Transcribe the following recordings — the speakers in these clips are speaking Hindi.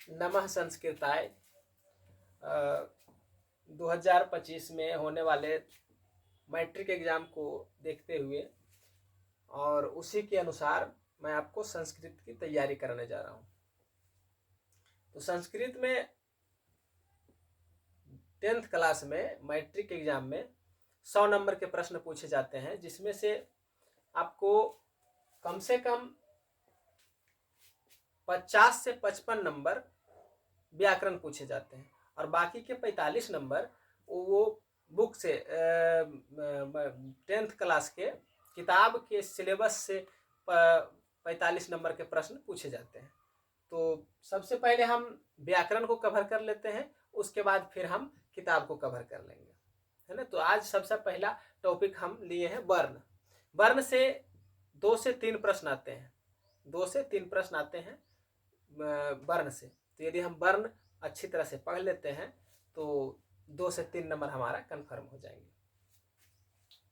नमः संस्कृताय 2025 में होने वाले मैट्रिक एग्जाम को देखते हुए और उसी के अनुसार मैं आपको संस्कृत की तैयारी कराने जा रहा हूँ। तो संस्कृत में 10th क्लास में मैट्रिक एग्जाम में 100 नंबर के प्रश्न पूछे जाते हैं, जिसमें से आपको कम से कम 50 से 55 नंबर व्याकरण पूछे जाते हैं और बाकी के 45 नंबर वो बुक से 10th क्लास के किताब के सिलेबस से 45 नंबर के प्रश्न पूछे जाते हैं। तो सबसे पहले हम व्याकरण को कवर कर लेते हैं, उसके बाद फिर हम किताब को कवर कर लेंगे, है ना। तो आज सबसे पहला टॉपिक हम लिए हैं वर्ण। वर्ण से 2 से 3 प्रश्न आते हैं, 2 से 3 प्रश्न आते हैं वर्ण से। तो यदि हम वर्ण अच्छी तरह से पढ़ लेते हैं तो 2 से 3 नंबर हमारा कंफर्म हो जाएंगे।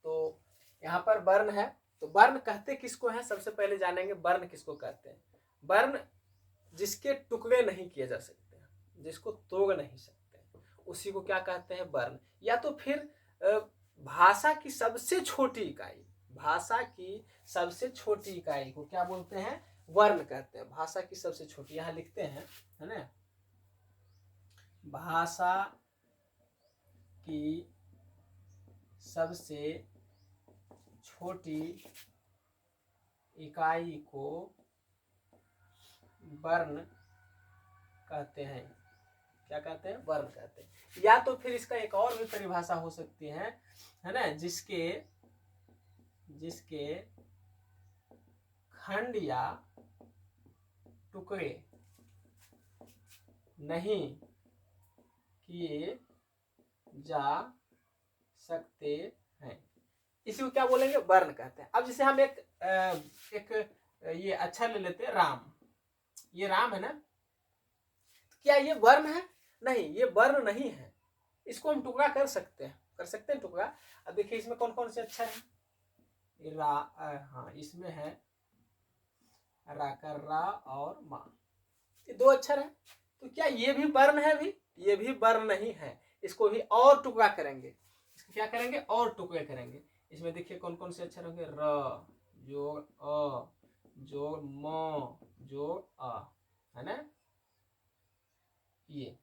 तो यहाँ पर वर्ण है, तो वर्ण कहते किसको है सबसे पहले जानेंगे। वर्ण किसको कहते हैं? वर्ण जिसके टुकड़े नहीं किए जा सकते, जिसको तोड़ नहीं सकते, उसी को क्या कहते हैं? वर्ण। या तो फिर भाषा की सबसे छोटी इकाई, भाषा की सबसे छोटी इकाई को क्या बोलते हैं? वर्ण कहते हैं। भाषा की सबसे छोटी, यहां लिखते हैं, है ना, भाषा की सबसे छोटी इकाई को वर्ण कहते हैं। क्या कहते हैं? वर्ण कहते हैं। या तो फिर इसका एक और भी परिभाषा हो सकती है ना, जिसके खंड या टुकड़े नहीं किए जा सकते हैं, इसी को क्या बोलेंगे? वर्ण कहते हैं। अब जैसे हम एक ये अच्छा ले लेते हैं, राम। ये राम है ना, क्या ये वर्ण है? नहीं, ये वर्ण नहीं है। इसको हम टुकड़ा कर सकते हैं टुकड़ा। अब देखिए इसमें कौन कौन से अक्षर हैं? हाँ, इसमें है रा कर रा और मा, ये 2 अक्षर है। तो क्या ये भी वर्ण है? भी ये भी वर्ण नहीं है। इसको भी और टुकड़ा करेंगे। इसको क्या करेंगे? और टुकड़े करेंगे। इसमें देखिए कौन कौन से अक्षर होंगे? र जोड़ अ जोड़ म जोड़ अ, है ना। ये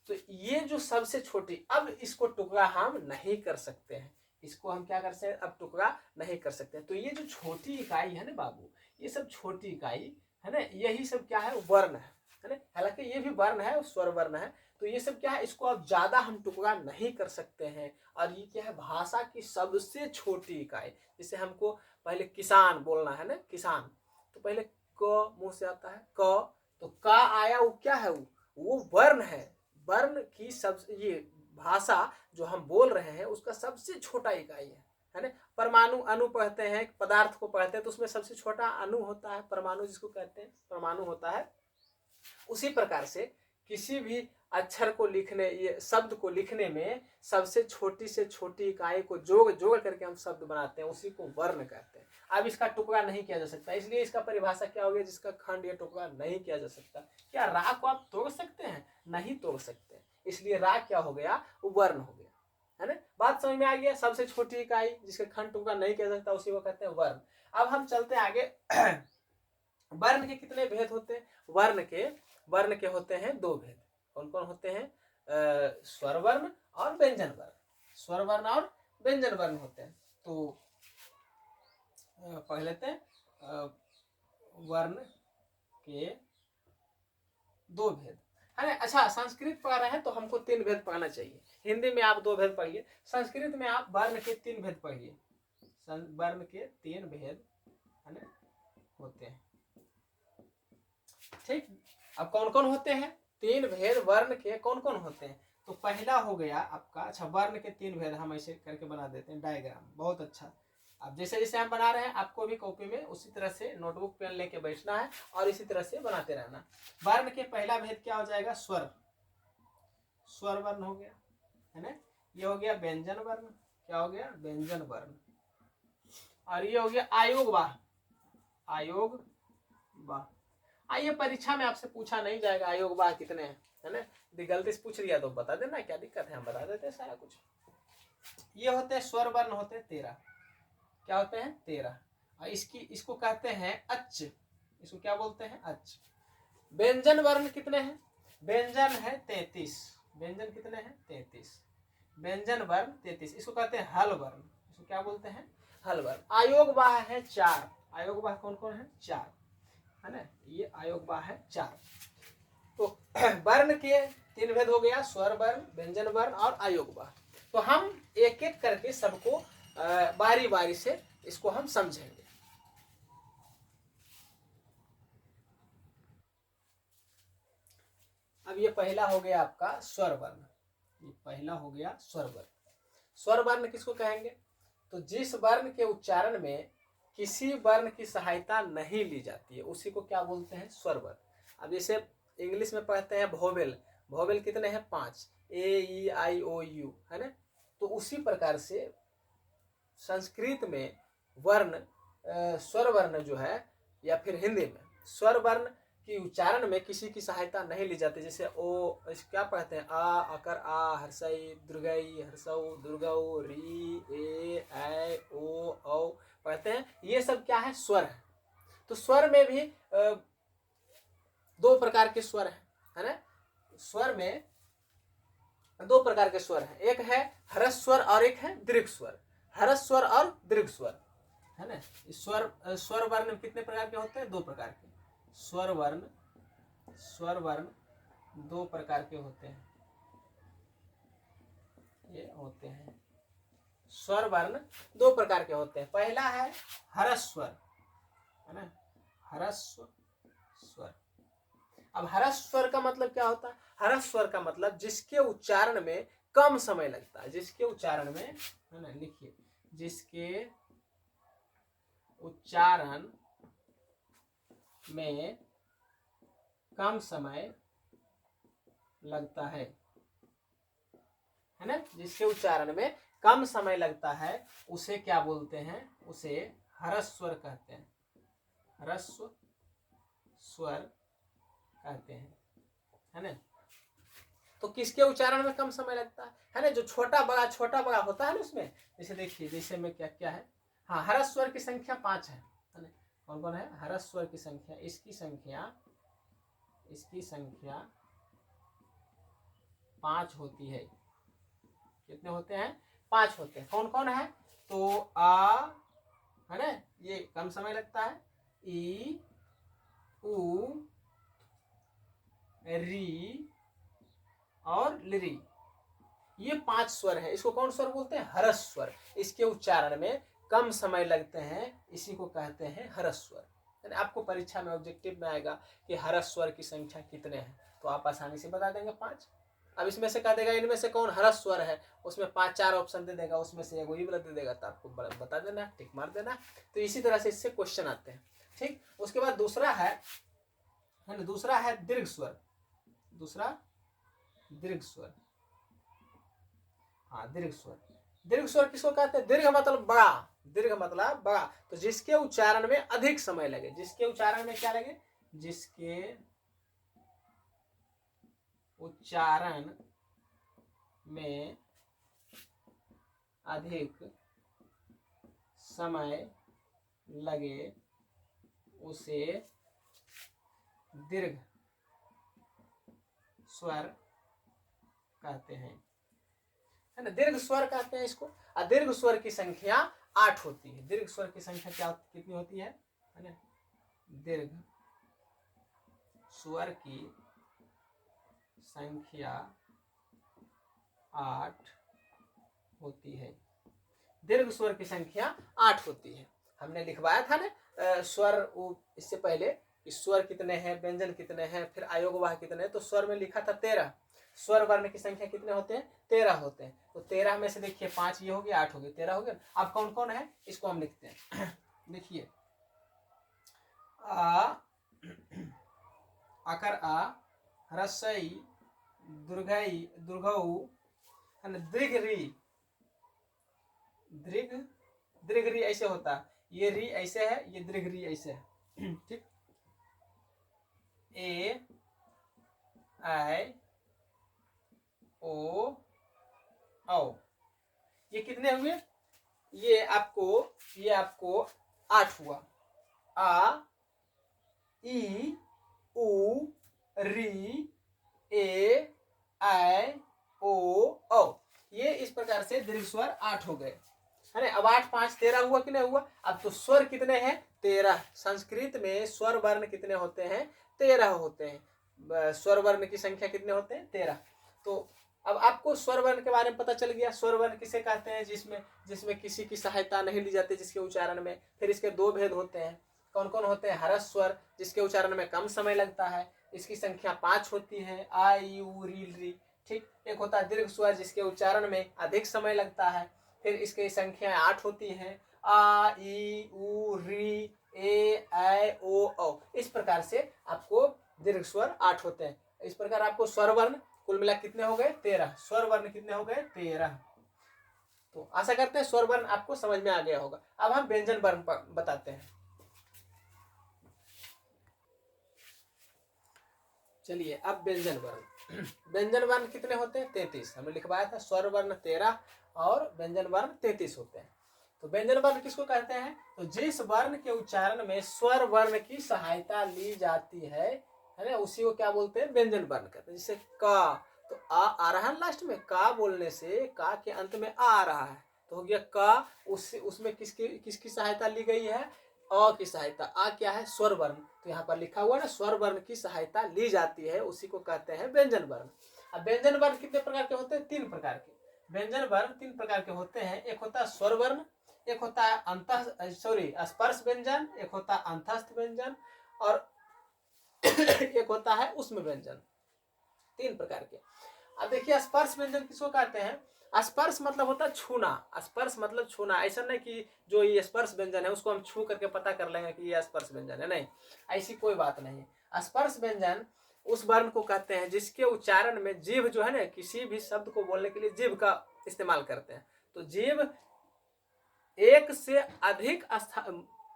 तो ये जो सबसे छोटी, अब इसको टुकड़ा हम नहीं कर सकते हैं। इसको हम क्या कर सकते हैं? अब टुकड़ा नहीं कर सकते हैं। तो ये जो छोटी इकाई है ना बाबू, ये सब छोटी इकाई है ना, यही सब क्या है? वर्ण है ना। हालांकि ये भी वर्ण है, स्वर वर्ण है। तो ये सब क्या है? इसको अब ज्यादा हम टुकड़ा नहीं कर सकते हैं। और ये क्या है? भाषा की सबसे छोटी इकाई। जैसे हमको पहले किसान बोलना है ना, किसान, तो पहले क मुंह से आता है, क, तो का आया, वो क्या है? वो वर्ण है। वर्ण की सब, ये भाषा जो हम बोल रहे हैं उसका सबसे छोटा इकाई है ना। परमाणु, अणु पढ़ते हैं, पदार्थ को पढ़ते हैं, तो उसमें सबसे छोटा अणु होता है, परमाणु जिसको कहते हैं, परमाणु होता है। उसी प्रकार से किसी भी अक्षर को लिखने, ये शब्द को लिखने में सबसे छोटी से छोटी इकाई को जोड़ जोड़ करके हम शब्द बनाते हैं, उसी को वर्ण कहते हैं। अब इसका टुकड़ा नहीं किया जा सकता, इसलिए इसका परिभाषा क्या हो गया? जिसका खंड या टुकड़ा नहीं किया जा सकता। क्या रा को आप तोड़ सकते हैं? नहीं तोड़ सकते, इसलिए रा क्या हो गया? वर्ण हो गया, है ना। बात समझ में आ गया? सबसे छोटी इकाई जिसका खंड टुकड़ा नहीं किया जा सकता, उसी को कहते हैं वर्ण। अब हम चलते हैं आगे। वर्ण के कितने भेद होते हैं? वर्ण के होते हैं 2 भेद। कौन कौन होते हैं? स्वर वर्ण और व्यंजन वर्ण। स्वर वर्ण और व्यंजन वर्ण होते हैं। तो पढ़ लेते हैं वर्ण के 2 भेद, है ना। अच्छा, संस्कृत पढ़ रहे हैं तो हमको 3 भेद पढ़ना चाहिए। हिंदी में आप 2 भेद पढ़िए, संस्कृत में आप वर्ण के 3 भेद पढ़िए। वर्ण के 3 भेद, है ना, होते हैं। ठीक, अब कौन कौन होते हैं? 3 भेद वर्ण के कौन कौन होते हैं? तो पहला हो गया आपका, अच्छा, वर्ण के 3 भेद हम ऐसे करके बना देते हैं डायग्राम, बहुत अच्छा। अब जैसे जैसे हम बना रहे हैं, आपको भी कॉपी में उसी तरह से नोटबुक पेन लेके बैठना है और इसी तरह से बनाते रहना। वर्ण के पहला भेद क्या हो जाएगा? स्वर, स्वर वर्ण हो गया, है ना। ये हो गया व्यंजन वर्ण, क्या हो गया? व्यंजन वर्ण। और ये हो गया आयोग वाह, आयोग वाह। आइए परीक्षा में आपसे पूछा नहीं जाएगा आयोग वाह कितने हैं, है ना। यदि गलती से पूछ लिया तो बता देना, क्या दिक्कत है, हम बता देते हैं सारा कुछ। ये होते हैं स्वर वर्ण, होते हैं 13। क्या होते हैं? 13। और इसको कहते हैं अच। इसको क्या बोलते हैं? अच। व्यंजन वर्ण कितने हैं? व्यंजन है 33। व्यंजन कितने हैं? 33। व्यंजन वर्ण 33, इसको कहते हैं हल वर्ण। इसको क्या बोलते हैं? हल वर्ण। आयोग वाह है 4। आयोग वाह कौन कौन है? 4, है ना। ये आयोग वाह है 4। तो वर्ण के 3 भेद हो गया, स्वर वर्ण, व्यंजन वर्ण और आयोग वाह। तो हम एक एक करके सबको बारी बारी से इसको हम समझेंगे। अब ये पहला हो गया आपका स्वर वर्ण। ये पहला हो गया स्वर वर्ण। स्वर वर्ण किसको कहेंगे? तो जिस वर्ण के उच्चारण में किसी वर्ण की सहायता नहीं ली जाती है उसी को क्या बोलते हैं? स्वर वर्ण। अब जैसे इंग्लिश में पढ़ते हैं वोवेल। वोवेल कितने हैं? 5, A E I O U, है ना। तो उसी प्रकार से संस्कृत में वर्ण स्वर वर्ण जो है, या फिर हिंदी में स्वर वर्ण की उच्चारण में किसी की सहायता नहीं ली जाती। जैसे ओ, क्या पढ़ते हैं? आ, अकर आ, हर्षई, दुर्गई, हर्षौ, दुर्गौ, री, ए ओ औ पढ़ते हैं। ये सब क्या है? स्वर है। तो स्वर में भी 2 प्रकार के स्वर है ना। स्वर में 2 प्रकार के स्वर हैं, एक है ह्रस्व स्वर और एक है दीर्घ स्वर। ह्रस्व स्वर और दीर्घ स्वर, है ना। स्वर वर्ण कितने प्रकार के होते हैं? 2 प्रकार के। स्वर वर्ण 2 प्रकार के होते हैं। ये होते हैं स्वर वर्ण 2 प्रकार के होते हैं। पहला है ह्रस्व स्वर, है ना। ह्रस्व स्वर। अब ह्रस्व स्वर का मतलब क्या होता है? ह्रस्व स्वर का मतलब जिसके उच्चारण में कम समय लगता है। जिसके उच्चारण में, है ना, लिखिए, जिसके उच्चारण में कम समय लगता है ना। जिसके उच्चारण में कम समय लगता है उसे क्या बोलते हैं? उसे ह्रस्व स्वर कहते हैं। ह्रस्व स्वर कहते हैं, है ना। तो किसके उच्चारण में कम समय लगता है ना। जो छोटा बड़ा होता है ना उसमें, जैसे देखिए, जैसे में क्या क्या है। हाँ, ह्रस्व स्वर की संख्या 5 है ना। कौन कौन है? ह्रस्व स्वर की संख्या, इसकी संख्या 5 होती है। कितने होते हैं? 5 होते हैं। कौन कौन है? तो आ, है ना, ये कम समय लगता है। ई, उ, री और लिरी, ये 5 स्वर है। इसको कौन स्वर बोलते हैं? ह्रस्व स्वर। इसके उच्चारण में कम समय लगते हैं, इसी को कहते हैं ह्रस्व स्वर। आपको परीक्षा में ऑब्जेक्टिव में आएगा कि ह्रस्व स्वर की संख्या कितने हैं, तो आप आसानी से बता देंगे 5। अब इसमें से कह देगा इनमें से कौन ह्रस्व स्वर है, उसमें 5-4 ऑप्शन दे देगा, उसमें से एगो ही वाला दे देगा, तो आपको बता देना, टिक मार देना। तो इसी तरह से इससे क्वेश्चन आते हैं। ठीक, उसके बाद दूसरा है दीर्घ स्वर। दूसरा दीर्घ स्वर। हाँ, दीर्घ स्वर। दीर्घ स्वर किसको कहते हैं? दीर्घ मतलब बड़ा। दीर्घ मतलब बड़ा। तो जिसके उच्चारण में अधिक समय लगे। जिसके उच्चारण में क्या लगे? जिसके उच्चारण में अधिक समय लगे उसे दीर्घ स्वर कहते हैं, है ना। दीर्घ स्वर कहते हैं इसको। और दीर्घ स्वर की संख्या 8 होती है। दीर्घ स्वर की संख्या कितनी होती है ना। दीर्घ स्वर की संख्या 8 होती है। दीर्घ स्वर की संख्या 8 होती है। हमने लिखवाया था ना स्वर, इससे पहले स्वर कितने हैं, व्यंजन कितने हैं, फिर आयोग वाह कितने हैं। तो स्वर में लिखा था 13। स्वर वर्ण की संख्या कितने होते हैं? 13 होते हैं। तो 13 में से देखिए 5 ये हो गया, 8 हो गया, 13 हो गया। अब कौन कौन है इसको हम लिखते हैं। देखिए, आ, अकर आ, ह्रस्वई, दुर्गई, दुर्गऊ, है ना, दीर्घ री। दीर्घ री ऐसे होता है, ये री ऐसे है, ये दीर्घ री ऐसे है। ठीक, ए आई ओ औ। ये कितने हुए? ये आपको 8 हुआ। आ ई उ री ए आई ओ औ। ये इस प्रकार से दीर्घ स्वर 8 हो गए, है ना। अब 8 5 13 हुआ कि नहीं हुआ? अब तो स्वर कितने हैं? 13। संस्कृत में स्वर वर्ण कितने होते हैं? 13 होते हैं। स्वर वर्ण की संख्या कितने होते हैं? 13। तो अब आपको स्वर वर्ण के बारे में पता चल गया। स्वर वर्ण किसे कहते हैं? जिसमें किसी की सहायता नहीं ली जाती जिसके उच्चारण में। फिर इसके 2 भेद होते हैं। कौन कौन होते हैं? हरस स्वर, जिसके उच्चारण में कम समय लगता है, इसकी संख्या 5 होती है, आ यू री। ठीक। एक होता है दीर्घ स्वर, जिसके उच्चारण में अधिक समय लगता है, फिर इसकी संख्या 8 होती है, आ ई उ री ए आई ओ औ। इस प्रकार से आपको दीर्घ स्वर 8 होते हैं। इस प्रकार आपको स्वर वर्ण कुल मिला कितने हो गए? 13। स्वर वर्ण कितने हो गए? 13। तो आशा करते हैं स्वर वर्ण आपको समझ में आ गया होगा। अब हम व्यंजन वर्ण बताते हैं। चलिए, अब व्यंजन वर्ण। व्यंजन वर्ण कितने होते हैं? 33। हमने लिखवाया था स्वर वर्ण 13 और व्यंजन वर्ण 33 होते हैं। तो व्यंजन वर्ण किसको कहते हैं? तो जिस वर्ण के उच्चारण में स्वर वर्ण की सहायता ली जाती है ना, उसी को क्या बोलते हैं? व्यंजन वर्ण कहते हैं। जैसे का, तो आ रहा है लास्ट में, का बोलने से का के अंत में आ रहा है, तो हो गया का। उसमें किसकी सहायता ली गई है? अ की सहायता। आ क्या है? स्वर वर्ण। तो यहाँ पर लिखा हुआ ना, स्वर वर्ण की सहायता ली जाती है, उसी को कहते हैं व्यंजन वर्ण। अब व्यंजन वर्ण कितने प्रकार के होते हैं? 3 प्रकार के। व्यंजन वर्ण 3 प्रकार के होते हैं। एक होता है स्वर वर्ण, एक होता है स्पर्श व्यंजन, एक होता है अंतस्थ व्यंजन, और एक होता है उष्म व्यंजन। 3 प्रकार के। अब देखिए, स्पर्श व्यंजन किसको कहते हैं? स्पर्श मतलब होता है छूना। स्पर्श मतलब छूना। ऐसा नहीं कि जो ये स्पर्श व्यंजन है उसको हम छू करके पता कर लेंगे कि ये स्पर्श व्यंजन है, नहीं, ऐसी कोई बात नहीं है। स्पर्श व्यंजन उस वर्ण को कहते हैं जिसके उच्चारण में जीभ जो है ना, किसी भी शब्द को बोलने के लिए जीभ का इस्तेमाल करते हैं। तो जीभ एक से अधिक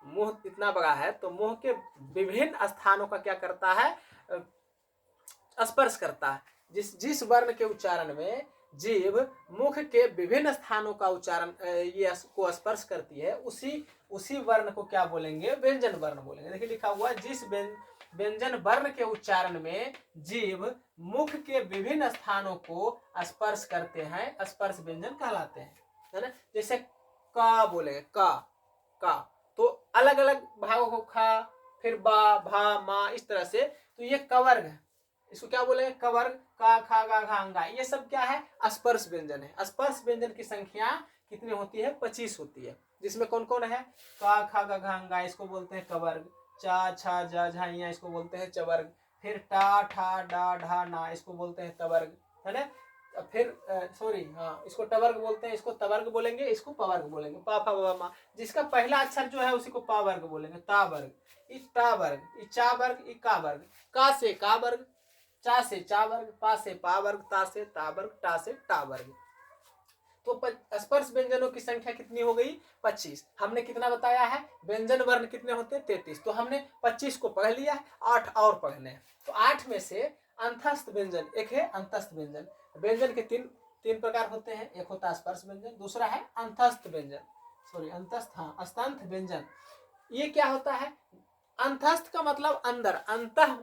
मुंह इतना बड़ा है तो मुंह के विभिन्न स्थानों का क्या करता है? स्पर्श करता है। जिस वर्ण के उच्चारण में जीभ मुख के विभिन्न स्थानों का उच्चारण ये को स्पर्श करती है, उसी वर्ण को क्या बोलेंगे? व्यंजन वर्ण बोलेंगे। देखिए लिखा हुआ है, जिस व्यंजन वर्ण के उच्चारण में जीभ मुख के विभिन्न स्थानों को स्पर्श करते हैं, स्पर्श व्यंजन कहलाते हैं, है ना। जैसे का बोलेंगे, का तो अलग अलग भागों को खा, फिर बा भा मा, इस तरह से। तो ये कवर्ग है, इसको क्या बोलेंगे? कवर्ग। का खा गा घा अंगा, ये सब क्या है? स्पर्श व्यंजन है। स्पर्श व्यंजन की संख्या कितनी होती है? 25 होती है। जिसमें कौन कौन है? का खा गा घा अंगा, इसको बोलते हैं कवर्ग। चा छा जा झाइया, इसको बोलते हैं चवर्ग। फिर टा ठा डा ढा ना, इसको बोलते हैं तवर्ग, है ना। फिर इसको टवर्ग बोलते हैं, इसको तवर्ग बोलेंगे, इसको पवर्ग बोलेंगे। पा फा बा मा, जिसका पहला अक्षर जो है उसी को पा वर्ग बोलेंगे, ता वर्ग। टा वर्ग, चा वर्ग, का वर्ग। का से का वर्ग, चा से चा वर्ग, पा से पा वर्ग, ता से ता वर्ग, टा से टा वर्ग। तो स्पर्श व्यंजनों की संख्या कितनी हो गई? 25। हमने कितना बताया है? व्यंजन वर्ण कितने होते हैं? 33। तो हमने 25 को पढ़ लिया है, 8 और पढ़ने हैं। तो 8 में से अंतस्थ व्यंजन एक है, अंतस्थ व्यंजन। व्यंजन के तीन प्रकार होते हैं। एक होता है स्पर्श व्यंजन, दूसरा है अंतस्थ व्यंजन, अस्तंथ व्यंजन। ये क्या होता है? अंतस्थ का मतलब अंदर, अंतः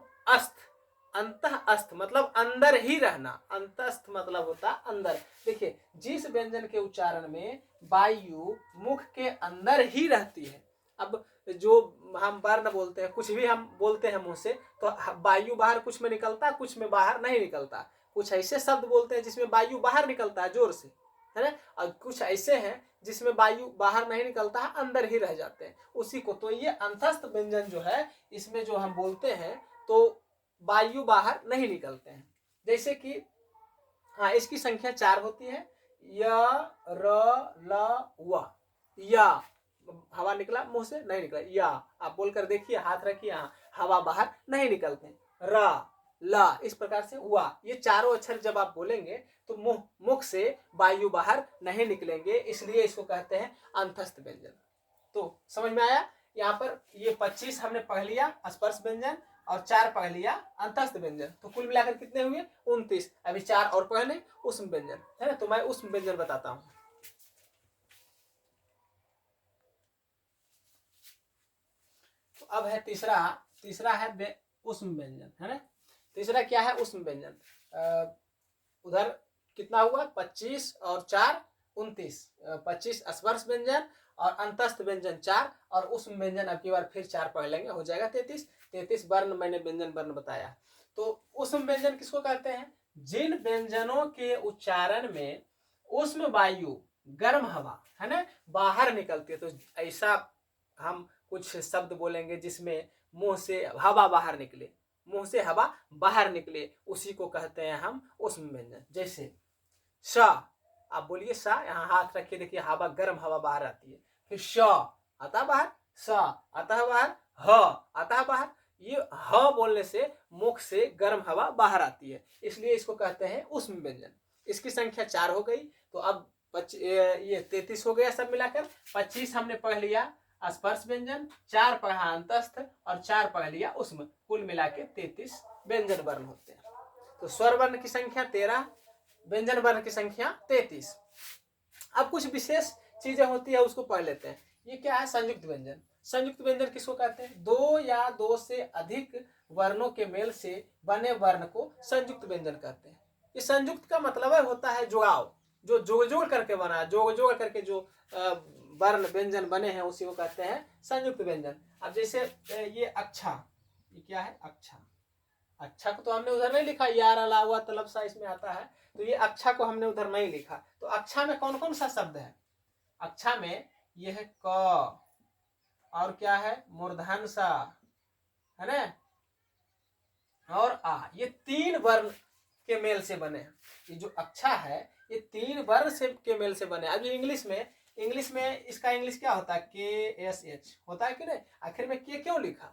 अस्थ मतलब अंदर ही रहना, अंतस्थ मतलब होता अंदर। देखिए, जिस व्यंजन के उच्चारण में वायु मुख के अंदर ही रहती है। अब जो हम वर्ण बोलते हैं, कुछ भी हम बोलते हैं मुंह से, तो वायु बाहर कुछ में निकलता है, कुछ में बाहर नहीं निकलता। कुछ ऐसे शब्द बोलते हैं जिसमें वायु बाहर निकलता है जोर से, है ना, और कुछ ऐसे हैं जिसमें वायु बाहर नहीं निकलता है, अंदर ही रह जाते हैं, उसी को। तो ये अंतस्थ व्यंजन जो है, इसमें जो हम बोलते हैं तो वायु बाहर नहीं निकलते हैं। जैसे कि इसकी संख्या 4 होती है। य र ल व। या हवा निकला मुंह से, नहीं निकला। या आप बोलकर देखिए, हाथ रखिए, हवा बाहर नहीं निकलते। र ला, इस प्रकार से हुआ। ये चारों अक्षर जब आप बोलेंगे तो मुख से वायु बाहर नहीं निकलेंगे, इसलिए इसको कहते हैं अंतस्थ व्यंजन। तो समझ में आया? यहाँ पर ये 25 हमने पढ़ लिया स्पर्श व्यंजन, और 4 पढ़ लिया अंतस्थ व्यंजन, तो कुल मिलाकर कितने हुए 29। अभी 4 और पढ़ने उष्म व्यंजन, है ना। तो मैं उष्म व्यंजन बताता हूँ। तो अब है तीसरा है उष्म व्यंजन, है ना। तीसरा क्या है उष्म व्यंजन। उधर कितना हुआ 25 और 4 29, 25 स्पर्श व्यंजन और अंतस्थ व्यंजन 4 और उष्म व्यंजन अब की बार फिर 4 पढ़ लेंगे, हो जाएगा 33 वर्ण मैंने व्यंजन वर्ण बताया। तो उष्म व्यंजन किसको कहते हैं, जिन व्यंजनों के उच्चारण में उष्म वायु गर्म हवा, है ना, बाहर निकलती है। तो ऐसा हम कुछ शब्द बोलेंगे जिसमें मुंह से हवा बाहर निकले, मुंह से हवा बाहर निकले, उसी को कहते हैं हम उष्म व्यंजन। जैसे श, आप बोलिए श, यहाँ हाथ रखिए, देखिए हवा गर्म हवा बाहर आती है। फिर श आता बाहर, स आता बाहर, ह आता बाहर। ये ह बोलने से मुख से गर्म हवा बाहर आती है, इसलिए इसको कहते हैं उष्म व्यंजन। इसकी संख्या 4 हो गई। तो अब ये 33 हो गया सब मिलाकर। 25 हमने पढ़ लिया स्पर्श व्यंजन, 4 पढ़ा अंतस्थ और 4 पढ़ लिया उष्म, कुल मिला के 33 व्यंजन वर्ण होते हैं। तो स्वर वर्ण की संख्या 13, व्यंजन वर्ण की संख्या 33। अब कुछ विशेष चीजें होती है उसको पढ़ लेते हैं। ये क्या है संयुक्त व्यंजन। संयुक्त व्यंजन किसको कहते हैं, 2 या 2 से अधिक वर्णों के मेल से बने वर्ण को संयुक्त व्यंजन कहते हैं। ये संयुक्त का मतलब होता है जुड़ाव, जो जोड़ करके बना, जोड़ करके जो वर्ण व्यंजन बने हैं उसी को कहते हैं संयुक्त व्यंजन। अब जैसे ये अच्छा, ये क्या है अच्छा, अच्छा को तो हमने उधर नहीं लिखा, यार अलावा तलब सा इसमें आता है, तो ये अच्छा को हमने उधर नहीं लिखा। तो अच्छा में कौन कौन सा शब्द है, अच्छा में ये है क, और क्या है मूर्धन सा, है ना, और आ, ये 3 वर्ण के मेल से बने हैं। ये जो अच्छा है ये 3 वर्ण से के मेल से बने। अब इंग्लिश में इसका इंग्लिश क्या होता है, KSH होता है कि नहीं, आखिर में के क्यों लिखा,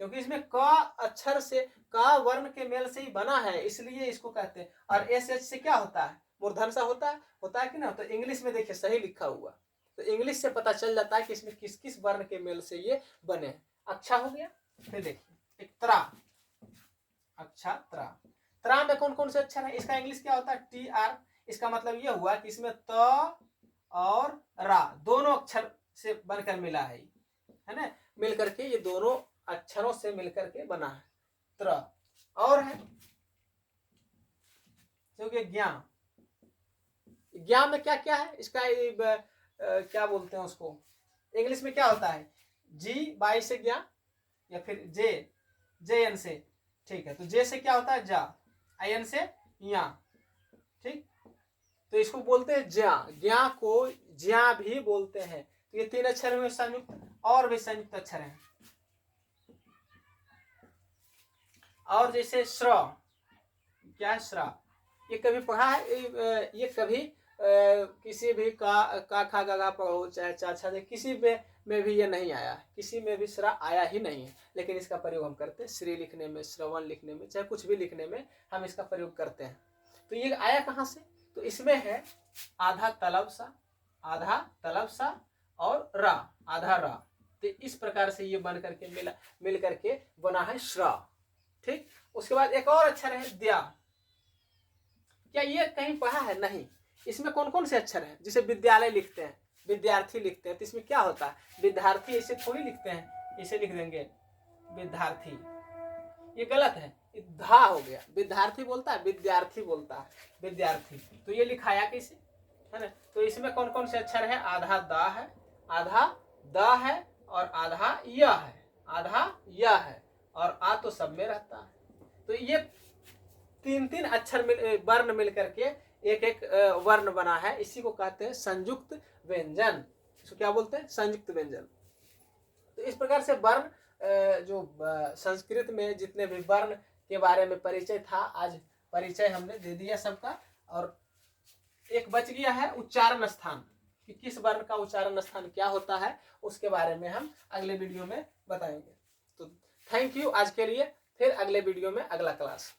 क्योंकि इसमें क अक्षर से का वर्ण के मेल से ही बना है, इसलिए इसको कहते हैं। और SH से क्या होता है, मूर्धन सा होता है कि ना। तो इंग्लिश में देखिए सही लिखा हुआ, तो इंग्लिश से पता चल जाता है कि इसमें किस किस वर्ण के मेल से ये बने हैं। अच्छा हो गया। फिर देखिए एक त्रा, अच्छा त्रा, त्रा में कौन कौन से अक्षर है, इसका इंग्लिश क्या होता है TR। इसका मतलब ये हुआ कि इसमें त और रा दोनों अक्षर से बनकर मिला है ना, मिल करके ये दोनों अक्षरों से मिलकर के बना है त्र। और है क्योंकि ज्ञान, ज्ञान में क्या क्या है इसका क्या बोलते हैं उसको, इंग्लिश में क्या होता है G से ज्ञान या फिर JN से, ठीक है। तो जे से क्या होता है जा, IN से या, ठीक। तो इसको बोलते हैं ज्या, ज्ञा को ज्या भी बोलते हैं। तो ये 3 अक्षर में संयुक्त, और भी संयुक्त अक्षर हैं। और जैसे श्र, क्या है श्र, ये कभी पढ़ा है, ये कभी किसी भी का खा गा पढ़ो चाहे चाचा से, किसी में भी ये नहीं आया, किसी में भी श्रा आया ही नहीं है, लेकिन इसका प्रयोग हम करते हैं श्री लिखने में, श्रवण लिखने में, चाहे कुछ भी लिखने में हम इसका प्रयोग करते हैं। तो ये आया कहाँ से, तो इसमें है आधा तलब सा और रा, आधा रा। तो इस प्रकार से ये बन करके मिल करके बना है श्रा, ठीक। उसके बाद एक और अक्षर है द्या, क्या ये कहीं पढ़ा है, नहीं। इसमें कौन कौन से अक्षर हैं, जिसे विद्यालय लिखते हैं, विद्यार्थी लिखते हैं, तो इसमें क्या होता है विद्यार्थी, ऐसे थोड़ी लिखते हैं, इसे लिख देंगे विद्यार्थी, ये गलत है, धा हो गया, विद्यार्थी बोलता है विद्यार्थी बोलता है विद्यार्थी, तो ये लिखाया कैसे, है ना। तो इसमें कौन कौन से अक्षर है, आधा दा है, आधा द है और आधा य है, आधा य है और आ तो सब में रहता है। तो ये 3 अक्षर वर्ण मिल करके एक वर्ण बना है, इसी को कहते हैं संयुक्त व्यंजन। इसको क्या बोलते हैं संयुक्त व्यंजन। तो इस प्रकार से वर्ण जो संस्कृत में जितने भी वर्ण के बारे में परिचय था, आज परिचय हमने दे दिया सबका। और एक बच गया है उच्चारण स्थान, कि किस वर्ण का उच्चारण स्थान क्या होता है, उसके बारे में हम अगले वीडियो में बताएंगे। तो थैंक यू आज के लिए, फिर अगले वीडियो में अगला क्लास।